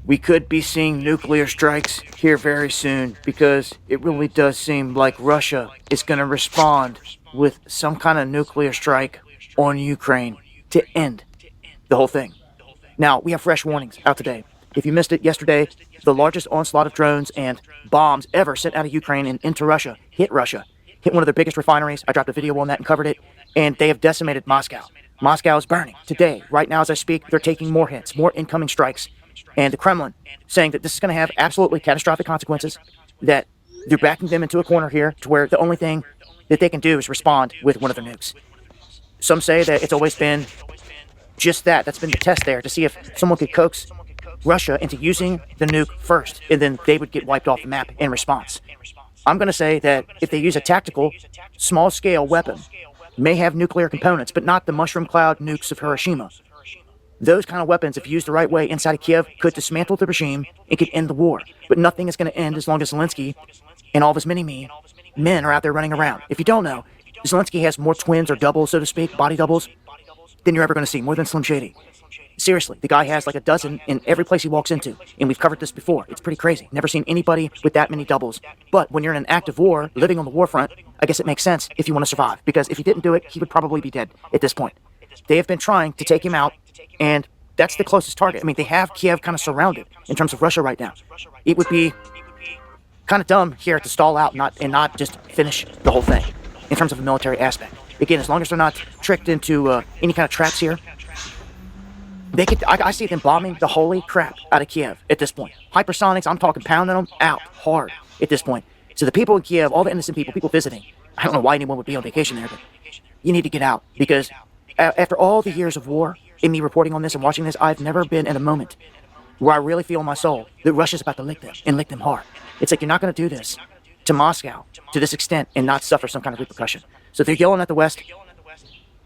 We could be seeing nuclear strikes here very soon because it really does seem like Russia is going to respond with some kind of nuclear strike on Ukraine to end the whole thing. Now, we have fresh warnings out today. If you missed it yesterday, the largest onslaught of drones and bombs ever sent out of Ukraine and into Russia, hit one of their biggest refineries. I dropped a video on that and covered it, and they have decimated Moscow. Moscow is burning. Today, right now as I speak, they're taking more hits, more incoming strikes. And the Kremlin saying that this is going to have absolutely catastrophic consequences, that they're backing them into a corner here to where the only thing that they can do is respond with one of their nukes. Some say that it's always been just that. That's been the test there to see if someone could coax Russia into using the nuke first, and then they would get wiped off the map in response. I'm going to say that if they use a tactical, small-scale weapon, may have nuclear components, but not the mushroom cloud nukes of Hiroshima. Those kind of weapons, if used the right way inside of Kiev, could dismantle the regime and could end the war. But nothing is going to end as long as Zelensky and all of his mini-me men are out there running around. If you don't know, Zelensky has more twins or doubles, so to speak, body doubles, than you're ever going to see, more than Slim Shady. Seriously, the guy has like a dozen in every place he walks into, and we've covered this before. It's pretty crazy. Never seen anybody with that many doubles. But when you're in an active war, living on the war front, I guess it makes sense if you want to survive, because if he didn't do it, he would probably be dead at this point. They have been trying to take him out, and that's the closest target. I mean, they have Kiev kind of surrounded in terms of Russia right now. It would be kind of dumb here to stall out and not just finish the whole thing in terms of a military aspect. Again, as long as they're not tricked into any kind of traps here, they could. I see them bombing the holy crap out of Kiev at this point. Hypersonics, I'm talking pounding them out hard at this point. So the people in Kiev, all the innocent people visiting, I don't know why anyone would be on vacation there, but you need to get out, because after all the years of war and me reporting on this and watching this, I've never been in a moment where I really feel in my soul that Russia's about to lick them and lick them hard. It's like, you're not going to do this to Moscow to this extent and not suffer some kind of repercussion. So they're yelling at the West.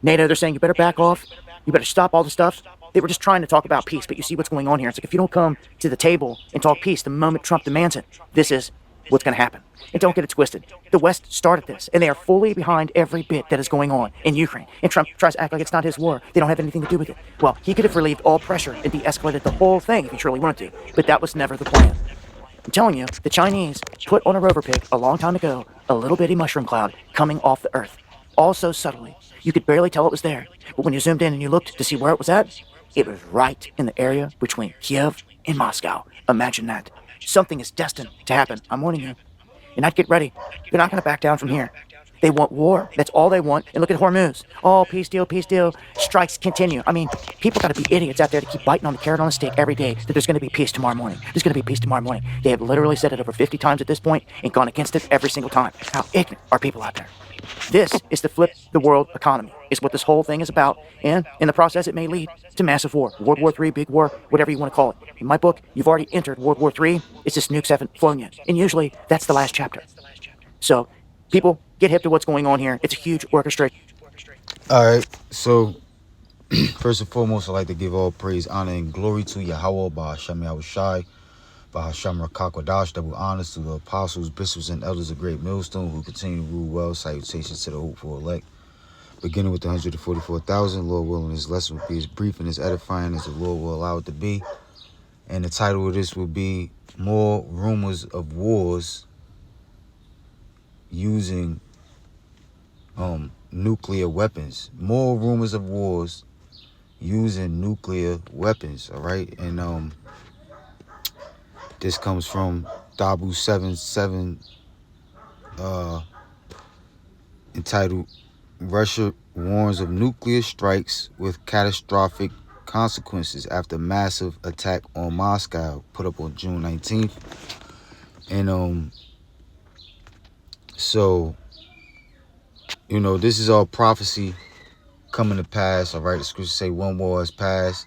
NATO, they're saying, you better back off. You better stop all the stuff. They were just trying to talk about peace, but you see what's going on here. It's like, if you don't come to the table and talk peace the moment Trump demands it, this is what's going to happen. And don't get it twisted. The West started this, and they are fully behind every bit that is going on in Ukraine. And Trump tries to act like it's not his war. They don't have anything to do with it. Well, he could have relieved all pressure and de-escalated the whole thing if he truly wanted to, but that was never the plan. I'm telling you, the Chinese put on a rover pic a long time ago a little bitty mushroom cloud coming off the Earth, all so subtly. You could barely tell it was there, but when you zoomed in and you looked to see where it was at, it was right in the area between Kiev and Moscow. Imagine that. Something is destined to happen. I'm warning you. And I'd get ready. They're not going to back down from here. They want war. That's all they want. And look at Hormuz. Oh, peace deal, peace deal. Strikes continue. I mean, people got to be idiots out there to keep biting on the carrot on the stick every day that there's going to be peace tomorrow morning. There's going to be peace tomorrow morning. They have literally said it over 50 times at this point and gone against it every single time. How ignorant are people out there? This is to flip the world economy, is what this whole thing is about. And in the process, it may lead to massive war. World War III, big war, whatever you want to call it. In my book, you've already entered World War III. It's just nukes haven't flown yet. And usually, that's the last chapter. So, people, get hip to what's going on here. It's a huge orchestration. All right, so first and foremost, I'd like to give all praise, honor, and glory to Yahweh, Bahasham Yahushai, Bahasham Rakakwadash, double honors to the apostles, bishops, and elders of Great Millstone who continue to rule well. Salutations to the hopeful elect. Beginning with the 144,000, Lord willing, this lesson will be as brief and as edifying as the Lord will allow it to be. And the title of this will be More Rumors of Wars Using Nuclear Weapons. More rumors of wars using nuclear weapons. All right, and this comes from Dabu77, entitled Russia warns of nuclear strikes with catastrophic consequences after massive attack on Moscow, put up on June 19th. And so, you know, this is all prophecy coming to pass. All right, the scriptures say one war has passed,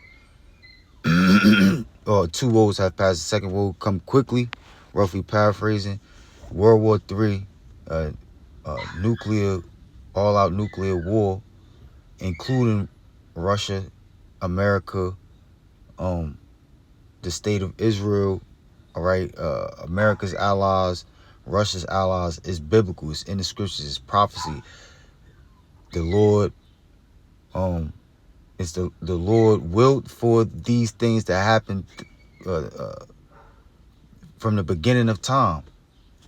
or two wars have passed. The second war come quickly, roughly paraphrasing. World War III, nuclear, all-out nuclear war, including Russia, America, the state of Israel. All right, America's allies, Russia's allies, is biblical. It's in the scriptures. It's prophecy. The Lord, it's the Lord willed for these things to happen from the beginning of time.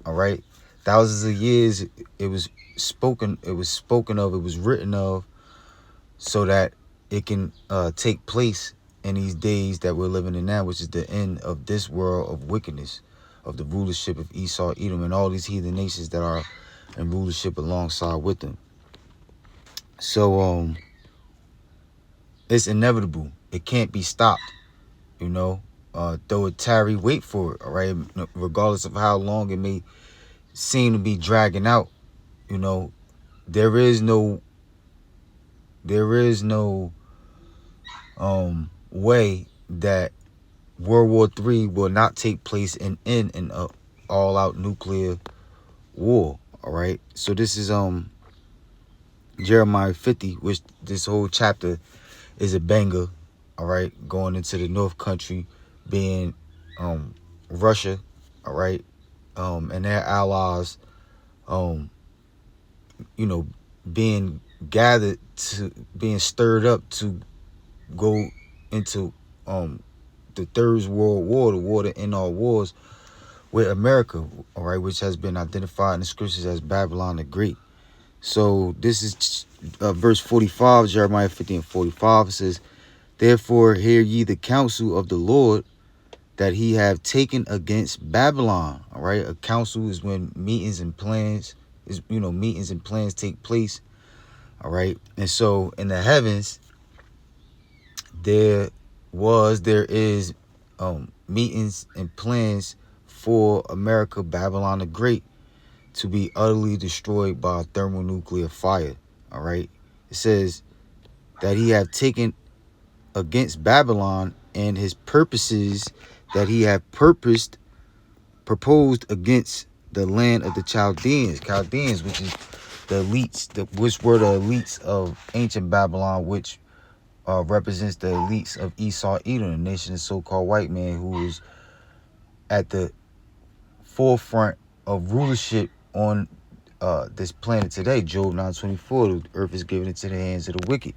All right, thousands of years it was spoken. It was spoken of. It was written of, so that it can take place in these days that we're living in now, which is the end of this world of wickedness, of the rulership of Esau, Edom, and all these heathen nations that are in rulership alongside with them. So it's inevitable. It can't be stopped. You know, though it tarry, wait for it. All right, regardless of how long it may seem to be dragging out. You know, there is no way that World War III will not take place and end in a all-out nuclear war. All right, so this is Jeremiah 50, which this whole chapter is a banger. All right, going into the North Country, being Russia, all right, and their allies, you know, being gathered to being stirred up to go into the Third World War, the war to end all wars, with America, all right, which has been identified in the scriptures as Babylon the Great. So this is verse 45, Jeremiah 50 and 45. It says, "Therefore hear ye the counsel of the Lord that he have taken against Babylon." All right, a council is when meetings and plans take place. All right, and so in the heavens there is meetings and plans for America, Babylon the Great, to be utterly destroyed by thermonuclear fire. All right, it says that he have taken against Babylon, and his purposes that he have proposed against the land of the Chaldeans, which is the elites, which were the elites of ancient Babylon, which represents the elites of Esau, Edom, the nation of so-called white man who is at the forefront of rulership on this planet today. Job 9:24, the earth is given into the hands of the wicked.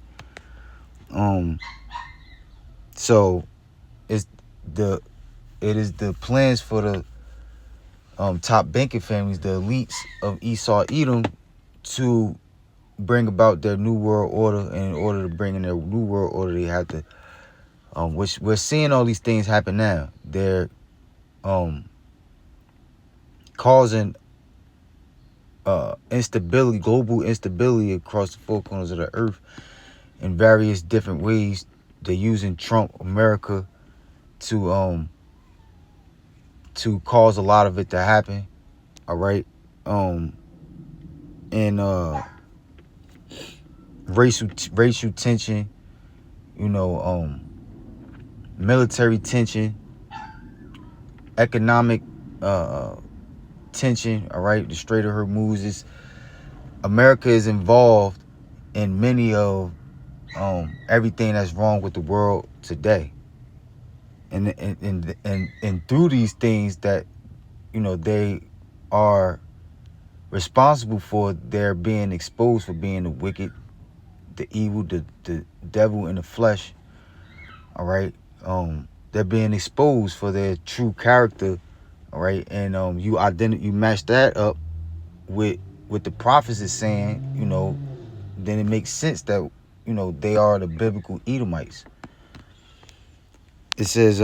So it is the plans for the top banking families, the elites of Esau, Edom, to bring about their new world order. And in order to bring in their new world order, they have to, which we're seeing all these things happen now. They're causing instability, global instability across the four corners of the earth in various different ways. They're using Trump America to cause a lot of it to happen. All right, and racial tension, military tension, economic tension. All right, the Strait of Hormuz America is involved in many of everything that's wrong with the world today, and through these things that they are responsible for, they're being exposed for being the wicked, the evil, the devil in the flesh. All right, they're being exposed for their true character. All right, and you match that up with what the prophets is saying, then it makes sense that they are the biblical Edomites. It says,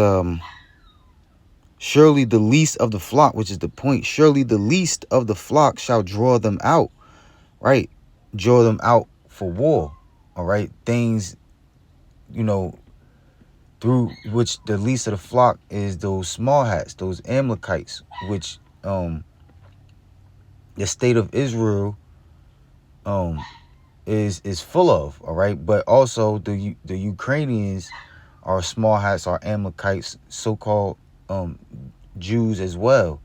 surely the least of the flock, which is the point, surely the least of the flock shall draw them out, right? Draw them out for war. All right, things, through which the least of the flock is those small hats, those Amalekites, which the state of Israel is full of. All right, but also the Ukrainians are small hats, are Amalekites, so-called Jews as well.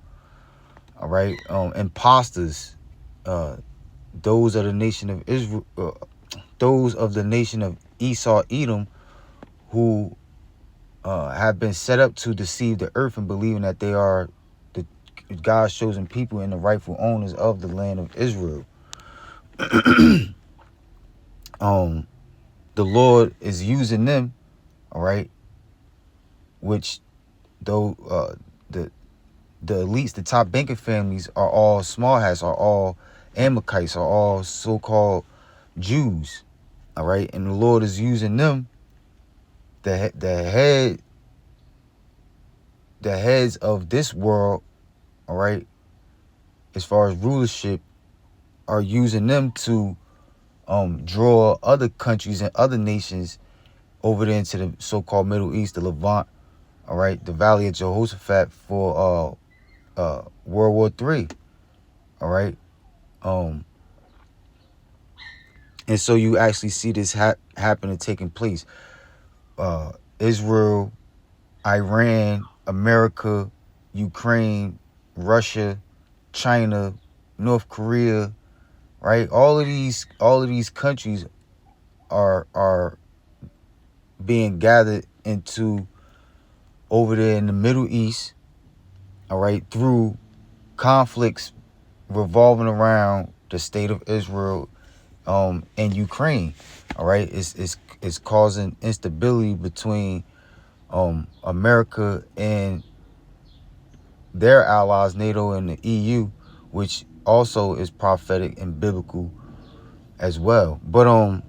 All right, imposters, those of the nation of Israel, those of the nation of Esau, Edom, who have been set up to deceive the earth and believing that they are the God's chosen people and the rightful owners of the land of Israel. The Lord is using them, all right, which though the elites, the top banking families are all small hats, are all Amalekites, are all so-called Jews. All right, and the Lord is using them, the heads of this world, all right, as far as rulership, are using them to draw other countries and other nations over there into the so-called Middle East, the Levant, all right, the Valley of Jehoshaphat for World War III, all right. And so you actually see this happening, taking place. Israel, Iran, America, Ukraine, Russia, China, North Korea, right? All of these countries are being gathered into over there in the Middle East, all right, through conflicts revolving around the state of Israel and Ukraine. All right, it's causing instability between America and their allies, NATO and the EU, which also is prophetic and biblical as well. But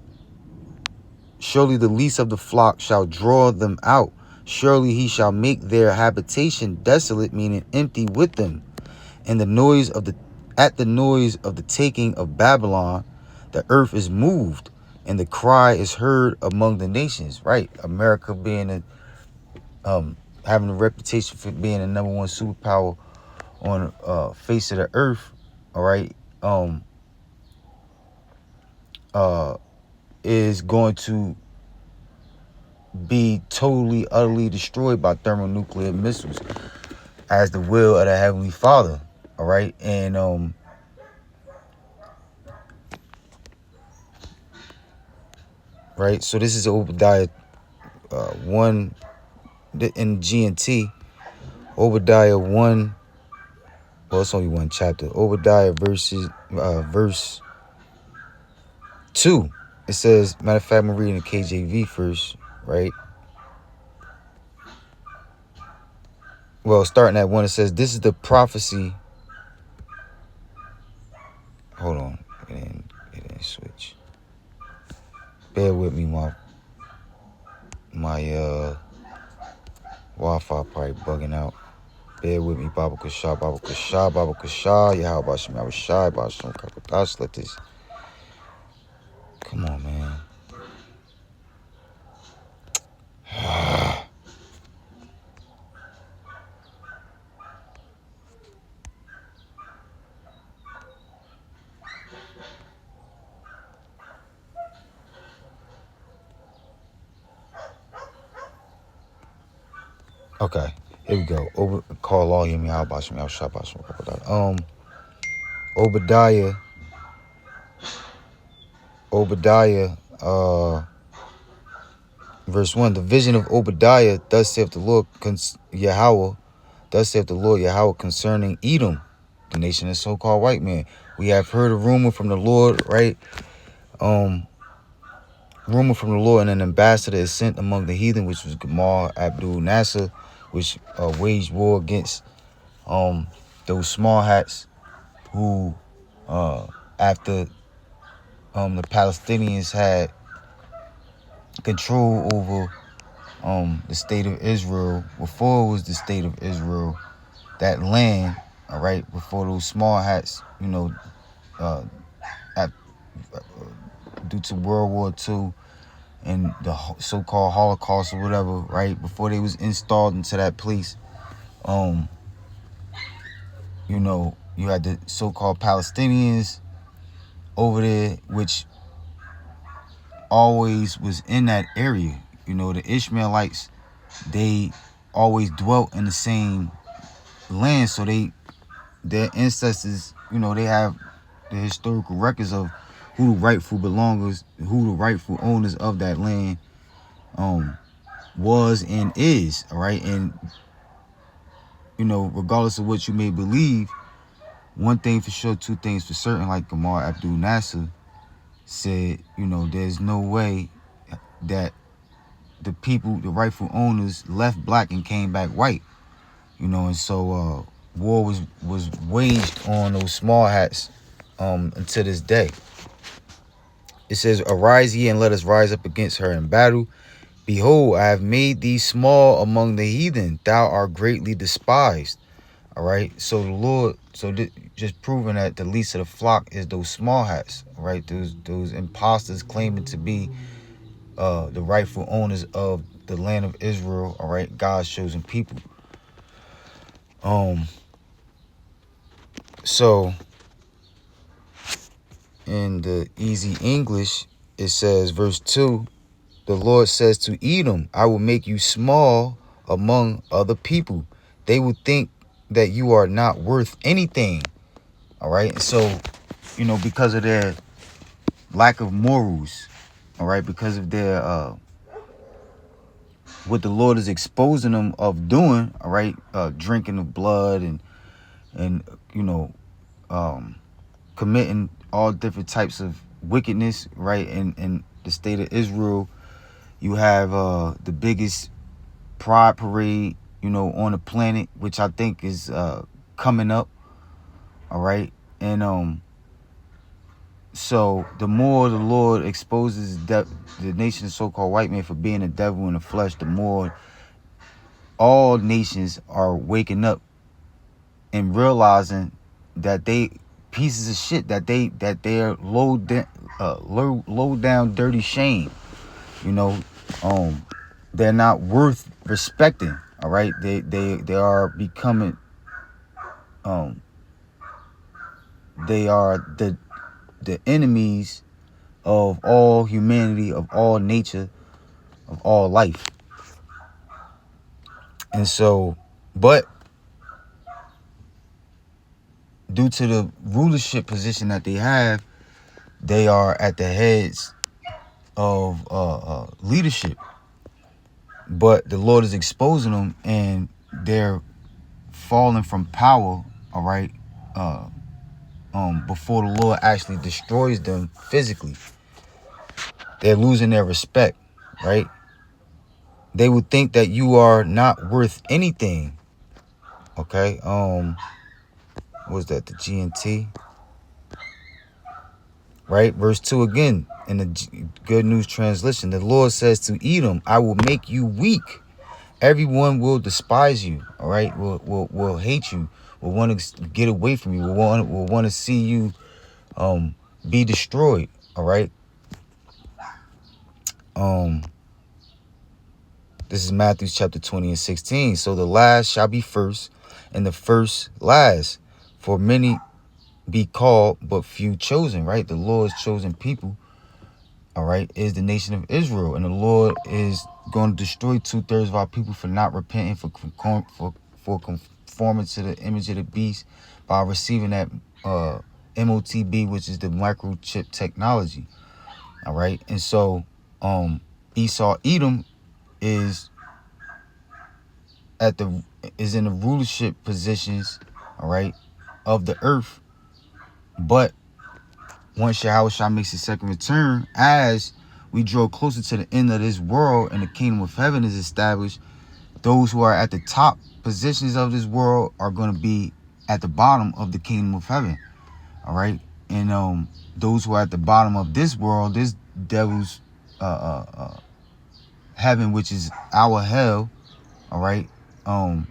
surely the least of the flock shall draw them out. Surely he shall make their habitation desolate, meaning empty with them. And the noise of the taking of Babylon, the earth is moved, and the cry is heard among the nations. Right, America being having a reputation for being the number one superpower on face of the earth. All right, is going to be totally, utterly destroyed by thermonuclear missiles, as the will of the Heavenly Father. All right, and right. So this is Obadiah 1 in GNT. Obadiah 1. Well, it's only one chapter. Obadiah verse 2. It says, matter of fact, I'm reading the KJV first, right? Well, starting at 1, it says, this is the prophecy. Hold on. It didn't switch. Bear with me, my Wi-Fi probably bugging out. Bear with me, Baba Kashah, Baba Kashah, Baba Kashah, Yahweh Bashim, Yahweh Shai, Bashim, Kakadash. Let this. Come on, man. Okay, here we go. Call all him, Yahweh Bashim, Yahweh Shai, Bashim, Kakadash. Obadiah, verse 1, the vision of Obadiah, thus saith the Lord Yahweh, thus saith the Lord Yahweh concerning Edom, the nation of so-called white man. We have heard a rumor from the Lord, right? Rumor from the Lord, and an ambassador is sent among the heathen, which was Gamal Abdul Nasser, which waged war against those small hats who, after the Palestinians had control over the state of Israel, before it was the state of Israel, that land, all right, before those small hats, due to World War II and the so-called Holocaust or whatever, right, before they was installed into that place, you had the so-called Palestinians over there, which always was in that area. The Ishmaelites, they always dwelt in the same land, so their ancestors, they have the historical records of who the rightful belongers, who the rightful owners of that land was and is, all right? And regardless of what you may believe, one thing for sure, two things for certain, like Gamal Abdul Nasser said, there's no way that the people, the rightful owners, left black and came back white. And so war was waged on those small hats until this day. It says, "Arise ye and let us rise up against her in battle. Behold, I have made thee small among the heathen. Thou art greatly despised." All right. So the Lord, just proving that the least of the flock is those small hats. All right. Those imposters claiming to be the rightful owners of the land of Israel. All right. God's chosen people. So in the easy English, it says, verse 2, the Lord says to Edom, "I will make you small among other people. They will think that you are not worth anything." All right. So, because of their lack of morals, all right, because of their what the Lord is exposing them of doing, all right, drinking the blood and committing all different types of wickedness, right? In the state of Israel, you have the biggest pride parade, on the planet, which I think is coming up, all right, and so the more the Lord exposes the nation of so-called white man for being a devil in the flesh, the more all nations are waking up and realizing that they pieces of shit, that they're low down dirty shame. They're not worth respecting. All right, they are becoming they are the enemies of all humanity, of all nature, of all life. And so, but due to the rulership position that they have, they are at the heads of leadership. But the Lord is exposing them, and they're falling from power, all right, before the Lord actually destroys them physically. They're losing their respect, right? They would think that you are not worth anything. Okay. What was that? The GNT, right? Verse 2 again in the Good News Translation. The Lord says to Edom, "I will make you weak. Everyone will despise you." All right. Will hate you. Will want to get away from you. Will want to see you be destroyed. All right. This is Matthew chapter 20 and 16. "So the last shall be first, and the first last. For many be called, but few chosen." Right? The Lord's chosen people, all right, is the nation of Israel. And the Lord is going to destroy 2/3 of our people for not repenting, for conforming to the image of the beast by receiving that MOTB, which is the microchip technology. All right. And so Esau, Edom is in the rulership positions, all right, of the earth. But once Yahushua makes his second return, as we draw closer to the end of this world and the kingdom of heaven is established, those who are at the top positions of this world are going to be at the bottom of the kingdom of heaven. All right. And those who are at the bottom of this world, this devil's heaven, which is our hell, all right, the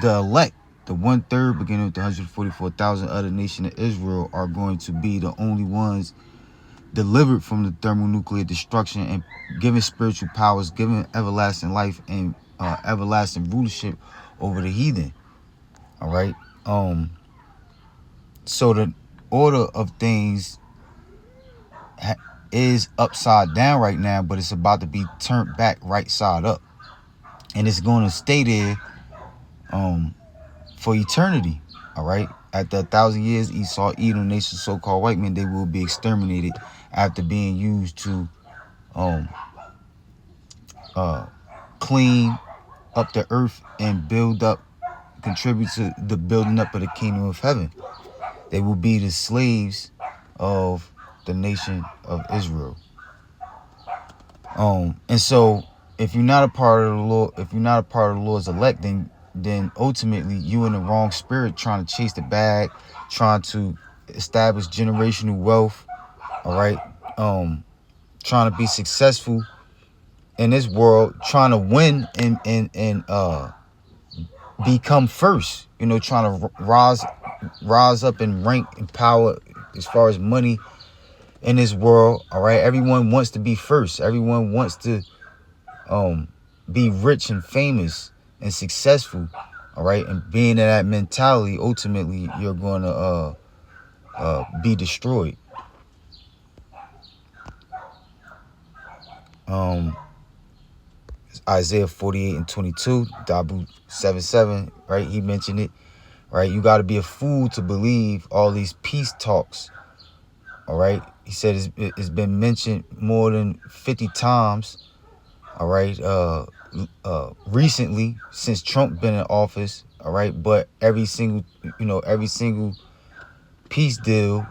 elect, the 1/3, beginning with the 144,000 of the nation of Israel, are going to be the only ones delivered from the thermonuclear destruction and given spiritual powers, given everlasting life and everlasting rulership over the heathen. All right. So the order of things is upside down right now, but it's about to be turned back right side up, and it's going to stay there for eternity. All right. After 1,000 years, Esau, Edom, nation, so-called white men, they will be exterminated after being used to clean up the earth and contribute to the building up of the kingdom of heaven. They will be the slaves of the nation of Israel. And so if you're not a part of the Lord, if you're not a part of the Lord's elect, then ultimately you in the wrong spirit, trying to chase the bag, trying to establish generational wealth. All right, trying to be successful in this world, trying to win and become first. You know, trying to rise up in rank and power as far as money in this world. All right, everyone wants to be first. Everyone wants to be rich and famous and successful. All right, and being in that mentality, ultimately you're going to be destroyed. Isaiah 48:22, Dabu 7:7, right? He mentioned it, right? You got to be a fool to believe all these peace talks, all right? He said it's been mentioned more than 50 times, all right? Recently, since Trump been in office, all right? But every single peace deal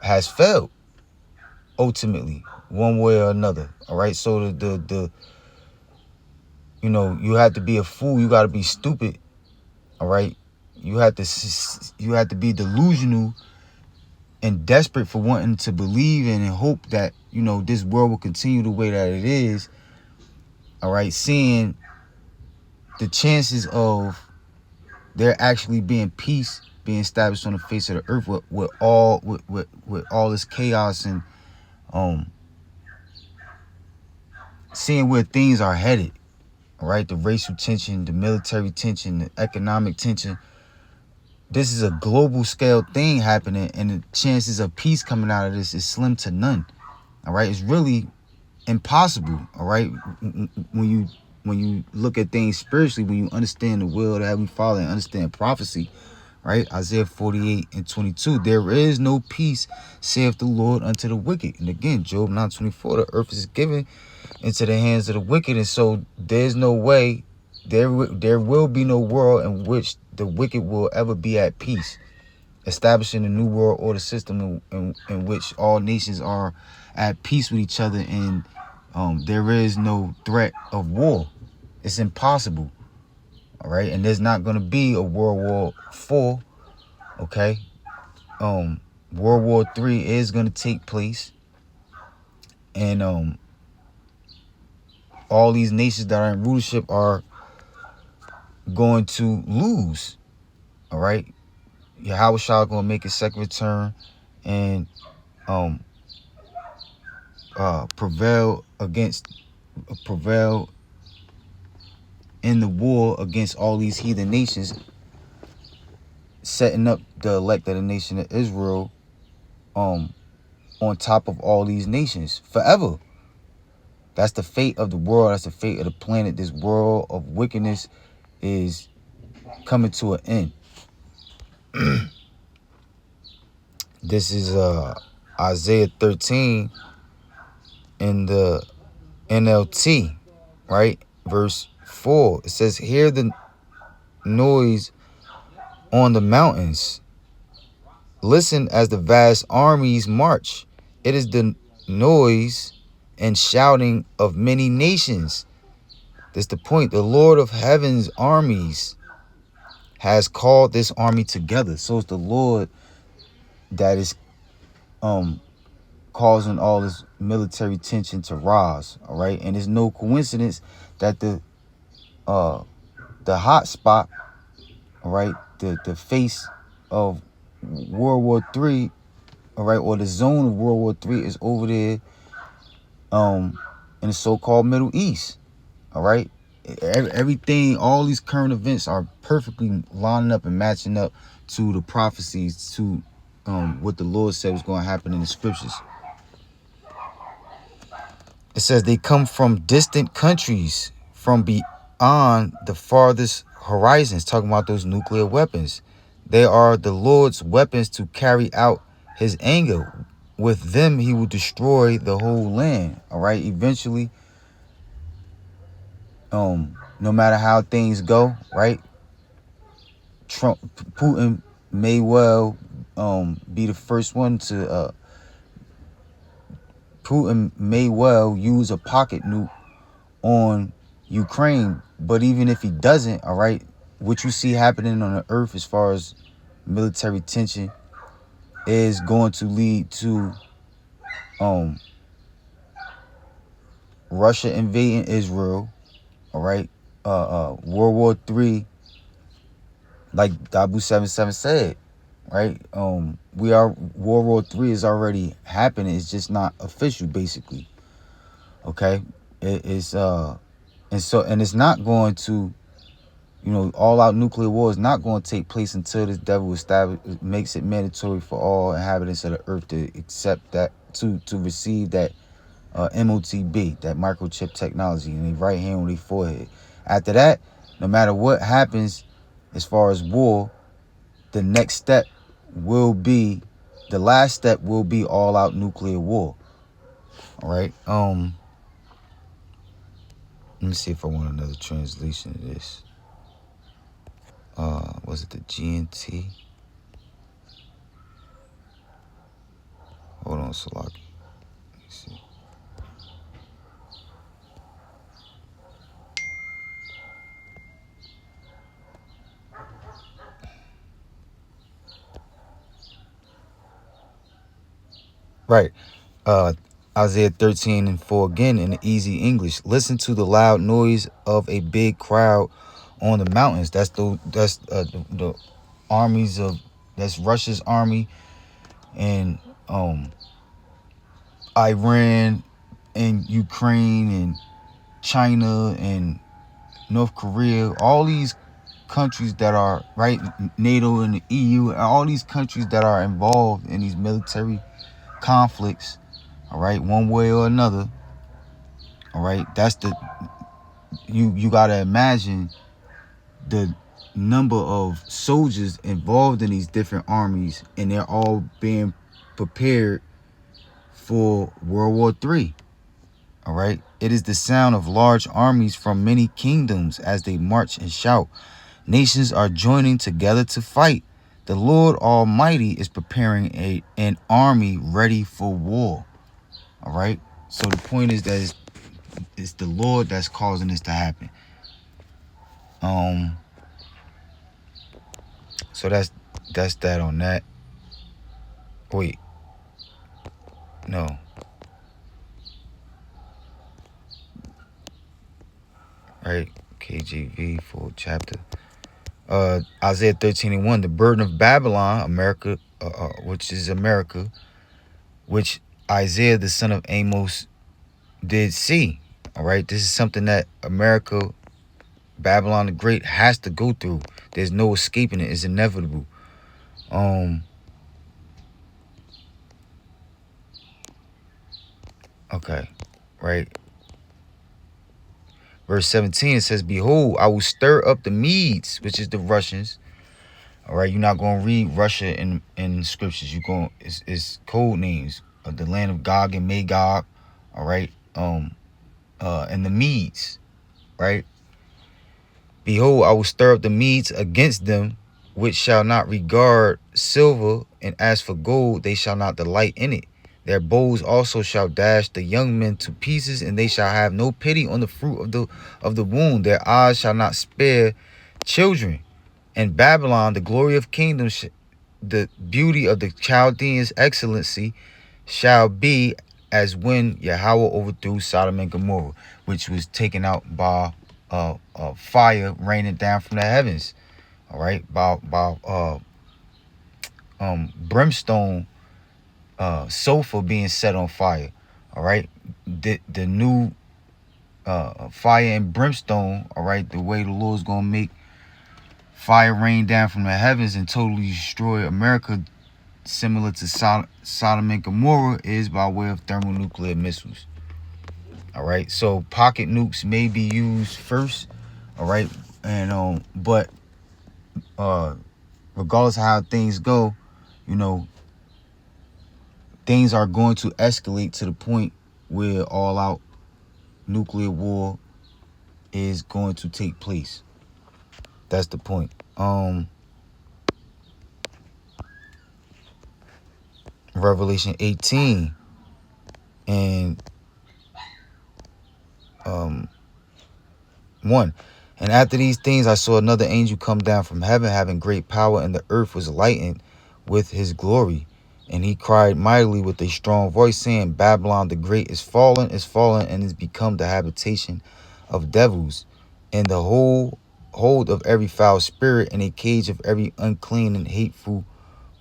has failed ultimately, one way or another, all right? So the you have to be a fool. You got to be stupid. All right. You have to be delusional and desperate for wanting to believe in and hope that, this world will continue the way that it is. All right. Seeing the chances of there actually being peace being established on the face of the earth with all this chaos and seeing where things are headed. All right, the racial tension, the military tension, the economic tension. This is a global scale thing happening, and the chances of peace coming out of this is slim to none. All right, it's really impossible. All right, when you look at things spiritually, when you understand the will that we follow and understand prophecy, right? Isaiah 48:22. There is no peace, saith the Lord, unto the wicked. And again, Job 9:24. The earth is given into the hands of the wicked, and so there's no way, there will be no world in which the wicked will ever be at peace, establishing a new world order system in which all nations are at peace with each other, and there is no threat of war. It's impossible. All right, and there's not going to be a World War IV. Okay, World War III is going to take place, and all these nations that are in rulership are going to lose. All right, Yahweh Shah going to make his second return and prevail in the war against all these heathen nations, setting up the elect of the nation of Israel on top of all these nations forever. That's the fate of the world. That's the fate of the planet. This world of wickedness is coming to an end. This is Isaiah 13 in the NLT, right? Verse 4. It says, hear the noise on the mountains. Listen as the vast armies march. It is the noise and shouting of many nations. That's the point. The Lord of heaven's armies has called this army together. So it's the Lord that is causing all this military tension to rise. All right, and it's no coincidence that the hot spot, all right, the face of World War III, all right, or the zone of World War III is over there in the so-called Middle East. All right, everything, all these current events are perfectly lining up and matching up to the prophecies, to what the Lord said was going to happen in the scriptures. It says they come from distant countries, from beyond the farthest horizons, talking about those nuclear weapons. They are the Lord's weapons to carry out his anger. With them, he will destroy the whole land. All right, eventually, no matter how things go, right? Putin may well be the first one to Putin may well use a pocket nuke on Ukraine. But even if he doesn't, all right, what you see happening on the earth as far as military tension is going to lead to Russia invading Israel, all right, World War III, like Dabu 77 said, right? We are World War III is already happening. It's just not official, basically. Okay, it's and it's not going to, all out nuclear war is not going to take place until this devil makes it mandatory for all inhabitants of the earth to accept that, to receive that MOTB, that microchip technology, in their right hand on their forehead. After that, no matter what happens as far as war, the next step will be, the last step will be all out nuclear war. All right. Let me see if I want another translation of this. Was it the GNT? Hold on, Salaki. Let me see. Right. Isaiah 13:4 again in the easy English. Listen to the loud noise of a big crowd on the mountains. That's the armies of, that's Russia's army and Iran and Ukraine and China and North Korea, all these countries that are, right, NATO and the EU, all these countries that are involved in these military conflicts, all right, one way or another, all right, that's the, you got to imagine the number of soldiers involved in these different armies, and they're all being prepared for World War III. All right. It is the sound of large armies from many kingdoms as they march and shout. Nations are joining together to fight. The Lord Almighty is preparing an army ready for war. All right. So the point is that it's the Lord that's causing this to happen. So that's that on that. Wait. No. Right. KJV full chapter. Isaiah 13:1, the burden of Babylon, America, which is America, which Isaiah the son of Amos did see. All right, this is something that America, Babylon the Great, has to go through. There's no escaping it. It's inevitable. Okay, right. Verse 17, it says, "Behold, I will stir up the Medes," which is the Russians. All right, you're not going to read Russia in scriptures. You're going, it's code names of the land of Gog and Magog. All right, and the Medes, right? "Behold, I will stir up the Medes against them, which shall not regard silver, and as for gold, they shall not delight in it. Their bows also shall dash the young men to pieces, and they shall have no pity on the fruit of the womb. Their eyes shall not spare children. And Babylon, the glory of kingdoms, the beauty of the Chaldeans' excellency, shall be as when Yahweh overthrew Sodom and Gomorrah, which was taken out by fire raining down from the heavens. All right, by brimstone, sulfur being set on fire. All right, the new fire and brimstone. All right, the way the Lord's gonna make fire rain down from the heavens and totally destroy America, similar to Sodom and Gomorrah, is by way of thermonuclear missiles. All right, so pocket nukes may be used first. All right, and but regardless of how things go, things are going to escalate to the point where all out nuclear war is going to take place. That's the point. Revelation 18 and 1. And after these things I saw another angel come down from heaven, having great power, and the earth was lightened with his glory. And he cried mightily with a strong voice, saying, Babylon the great is fallen, and is become the habitation of devils, and the whole hold of every foul spirit, and a cage of every unclean and hateful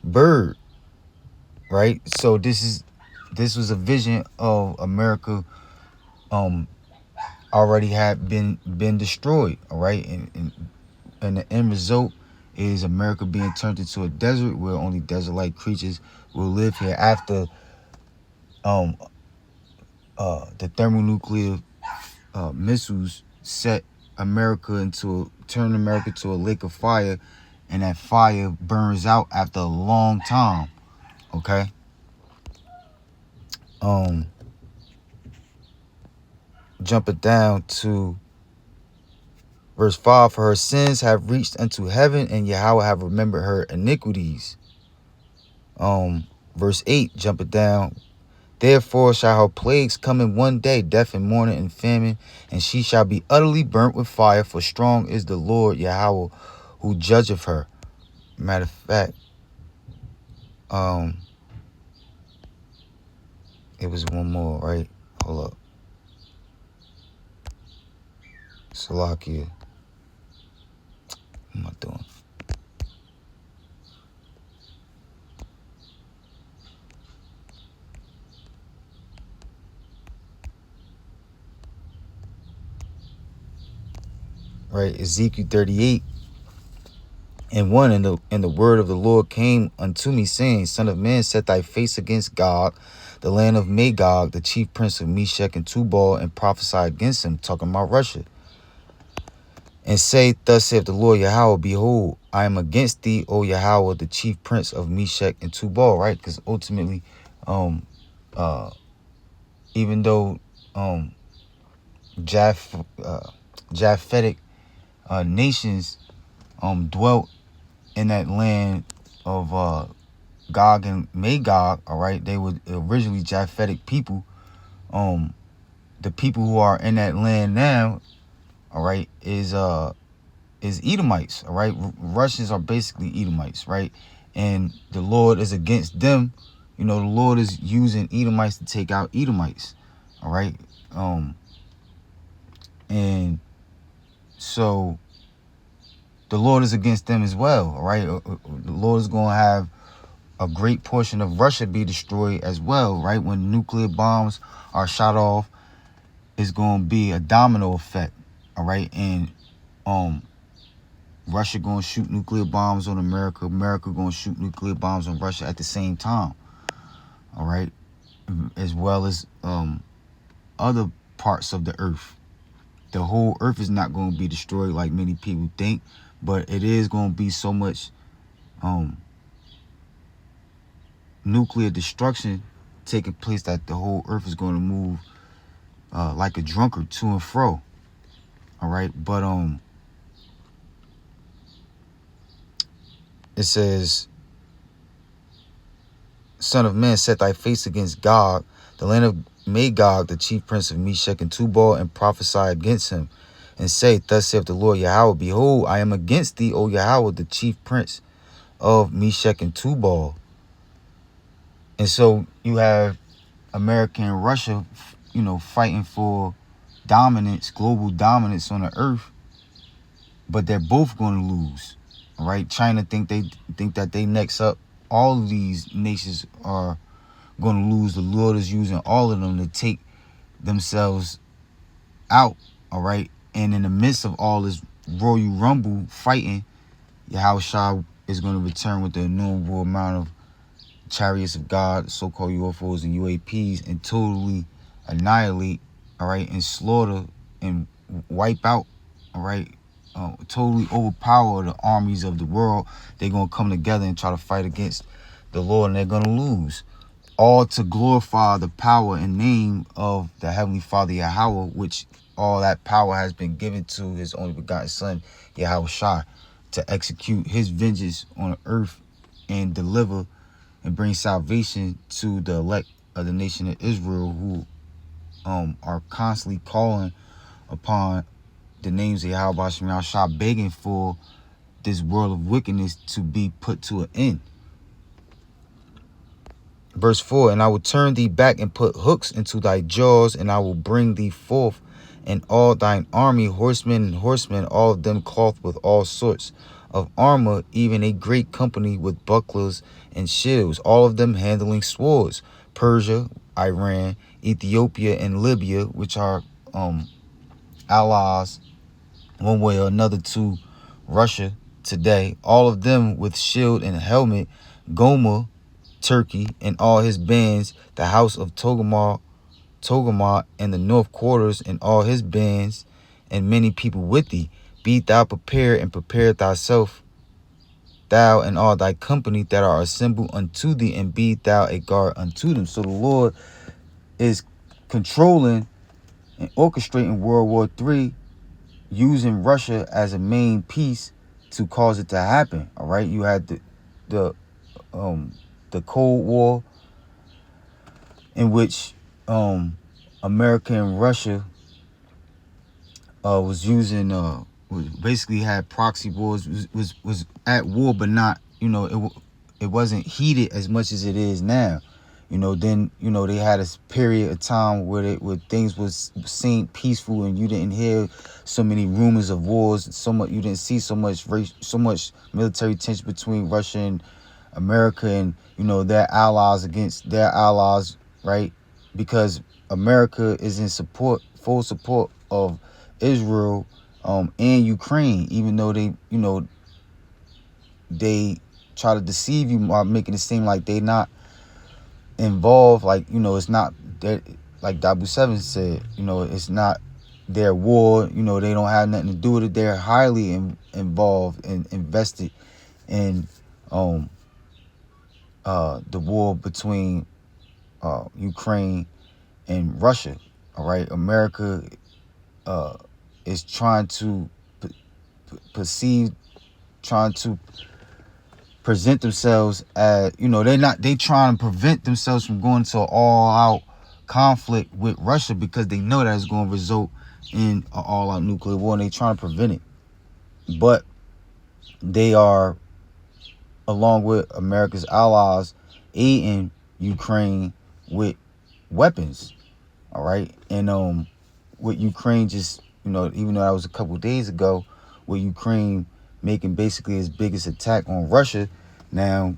bird. Right? So this was a vision of America already had been destroyed. All right, and the end result is America being turned into a desert where only desert-like creatures will live here after the thermonuclear missiles turn America to a lake of fire, and that fire burns out after a long time. Okay. Jumping down to verse 5, for her sins have reached unto heaven, and Yahweh have remembered her iniquities. Verse 8, jumping down, therefore shall her plagues come in one day, death and mourning and famine, and she shall be utterly burnt with fire, for strong is the Lord Yahweh who judgeth her. Matter of fact, it was one more, right? Hold up. Salakia. What am I doing? Right, Ezekiel 38 and 1, and the word of the Lord came unto me, saying, Son of man, set thy face against Gog, the land of Magog, the chief prince of Meshech and Tubal, and prophesy against him, talking about Russia. And say, thus saith the Lord Yahweh, behold, I am against thee, O Yahweh, the chief prince of Meshech and Tubal, right? Because ultimately, even though Japhetic nations dwelt in that land of Gog and Magog, all right, they were originally Japhetic people. The people who are in that land now, all right, is Edomites, all right. Russians are basically Edomites, right? And the Lord is against them. You know, the Lord is using Edomites to take out Edomites, all right. And so the Lord is against them as well, all right. The Lord is going to have a great portion of Russia be destroyed as well, right? When nuclear bombs are shot off, it's going to be a domino effect, all right. And Russia going to shoot nuclear bombs on America. America going to shoot nuclear bombs on Russia at the same time, all right, as well as other parts of the earth. The whole earth is not going to be destroyed like many people think, but it is going to be so much nuclear destruction taking place that the whole earth is going to move like a drunkard to and fro, all right. But it says, Son of man, set thy face against Gog, the land of Magog, the chief prince of Meshech and Tubal, and prophesy against him, and say, thus saith the Lord Yahweh, behold, I am against thee, O Yahweh, the chief prince of Meshech and Tubal. And so you have America and Russia, you know, fighting for dominance, global dominance on the earth, but they're both going to lose. All right, China think that they next up. All of these nations are going to lose. The Lord is using all of them to take themselves out. All right, and in the midst of all this Royal Rumble fighting, Yahushua is going to return with the innumerable amount of chariots of God, so-called UFOs and UAPs, and totally annihilate, all right, and slaughter and wipe out, all right, totally overpower the armies of the world. They're going to come together and try to fight against the Lord, and they're going to lose. All to glorify the power and name of the Heavenly Father Yahweh, which all that power has been given to his only begotten Son, Yahushua, to execute his vengeance on earth and deliver and bring salvation to the elect of the nation of Israel, who are constantly calling upon the names of Yahweh Hashem Yahushua, begging for this world of wickedness to be put to an end. Verse 4, and I will turn thee back and put hooks into thy jaws, and I will bring thee forth and all thine army, horsemen and horsemen, all of them clothed with all sorts of armor, even a great company with bucklers and shields, all of them handling swords. Persia, Iran, Ethiopia, and Libya, which are allies one way or another to Russia today, all of them with shield and helmet. Gomer, Turkey, and all his bands, the house of Togarmah and the north quarters, and all his bands, and many people with thee. Be thou prepared, and prepare thyself, thou and all thy company that are assembled unto thee, and be thou a guard unto them. So the Lord is controlling and orchestrating World War III, using Russia as a main piece to cause it to happen. All right, you had the Cold War, in which America and Russia was using basically had proxy wars, was at war, but not, it wasn't heated as much as it is now. Then they had a period of time where things was seemed peaceful, and you didn't hear so many rumors of wars, you didn't see so much military tension between Russia and America, and their allies against their allies, right? Because America is in full support of Israel and Ukraine, even though they try to deceive you by making it seem like they not involved. Like, it's not that, like Dabu 7 said, it's not their war. They don't have nothing to do with it. They're highly involved and invested in the war between Ukraine and Russia. All right, America is trying to present themselves as, they trying to prevent themselves from going to an all-out conflict with Russia, because they know that it's going to result in an all-out nuclear war, and they trying to prevent it. But they are, along with America's allies, aiding Ukraine with weapons. All right, and with Ukraine just, even though that was a couple days ago, with Ukraine making basically its biggest attack on Russia, now,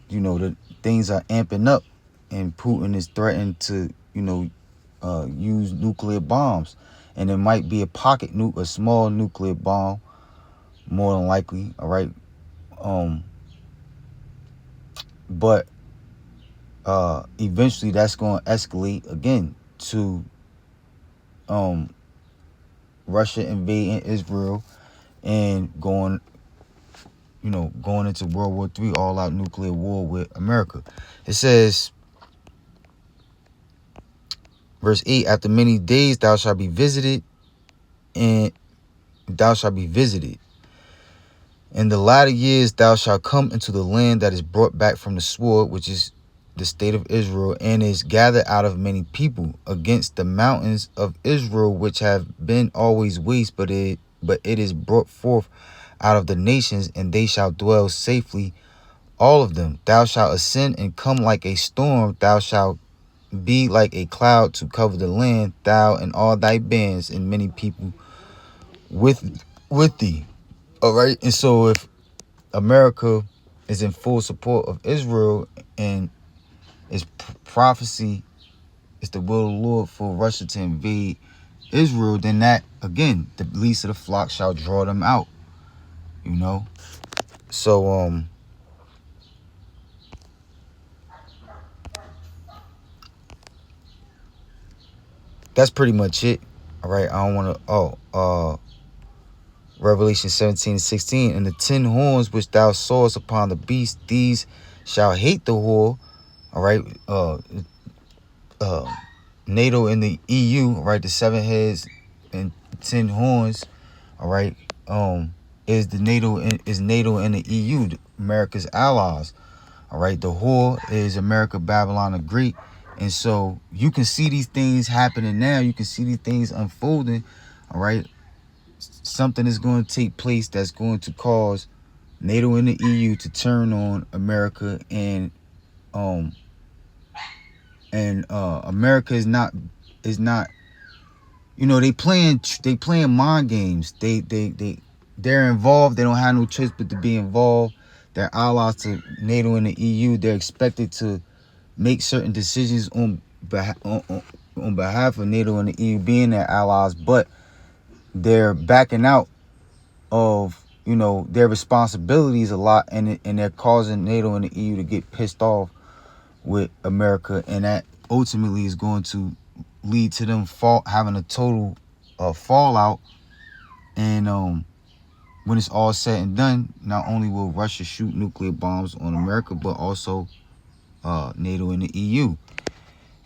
the things are amping up, and Putin is threatened to, use nuclear bombs, and it might be a small nuclear bomb, more than likely. All right, but eventually that's going to escalate again to Russia invading Israel and going into World War III, all-out nuclear war with America. It says, verse 8, after many days thou shalt be visited, and thou shalt be visited. In the latter years thou shalt come into the land that is brought back from the sword, which is the state of Israel, and is gathered out of many people, against the mountains of Israel, which have been always waste, but it is brought forth out of the nations, and they shall dwell safely, all of them. Thou shalt ascend and come like a storm, thou shalt be like a cloud to cover the land, thou and all thy bands, and many people with thee. All right, and so if America is in full support of Israel, and it's prophecy, it's the will of the Lord for Russia to invade Israel, then that, again, the least of the flock shall draw them out. So that's pretty much it. All right, I don't want to Revelation 17:16, and the 10 horns which thou sawest upon the beast, these shall hate the whore. All right, NATO and the EU, right, the 7 heads and 10 horns, all right, is NATO and the EU, America's allies. All right, the whore is America, Babylon, the Greek. And so you can see these things happening now. You can see these things unfolding. All right, something is going to take place that's going to cause NATO and the EU to turn on America, and America is not, you know, they playing mind games. They're involved. They don't have no choice but to be involved. They're allies to NATO and the EU. They're expected to make certain decisions on behalf of NATO and the EU, being their allies, but they're backing out of, you know, their responsibilities a lot, and they're causing NATO and the EU to get pissed off with America, and that ultimately is going to lead to them having a total fallout. And when it's all said and done, not only will Russia shoot nuclear bombs on America, but also NATO and the EU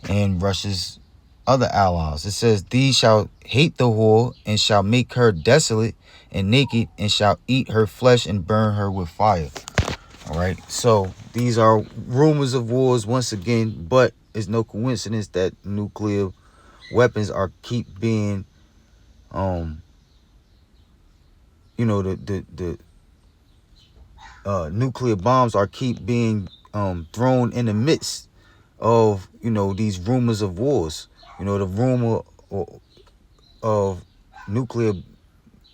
and Russia's other allies. It says, these shall hate the whore, and shall make her desolate and naked, and shall eat her flesh and burn her with fire. All right, so these are rumors of wars once again, but it's no coincidence that nuclear weapons keep being, you know, the nuclear bombs keep being thrown in the midst of, you know, these rumors of wars. You know, the rumor of nuclear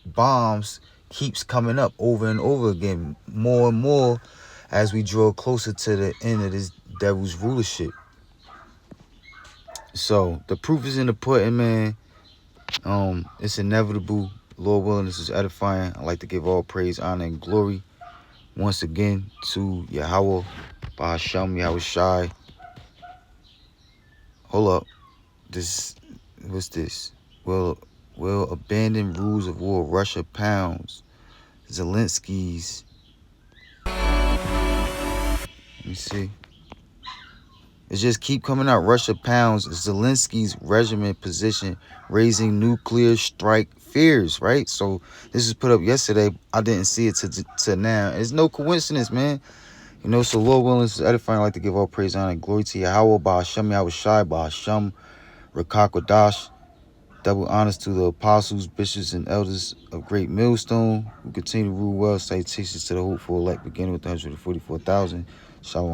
bombs keeps coming up over and over again, more and more, as we draw closer to the end of this devil's rulership. So the proof is in the pudding, man. It's inevitable. Lord willing, this is edifying. I like to give all praise, honor, and glory once again to Yahweh, Bahasham, Yahweh Shai. Hold up. What's this? Will abandon rules of war. Russia pounds Zelensky's. Let me see. It just keep coming out. Russia pounds Zelensky's regiment position, raising nuclear strike fears, right? So this was put up yesterday. I didn't see it to now. It's no coincidence, man. You know, so Lord willing, this is edifying. I like to give all praise, honor, and glory to Yahweh, Bahasham, Yahweh Shai, Bahasham, Rakakwadash. Double honors to the apostles, bishops, and elders of Great Millstone, who continue to rule well. Salutations to the hopeful elect, beginning with the 144,000. Shalom.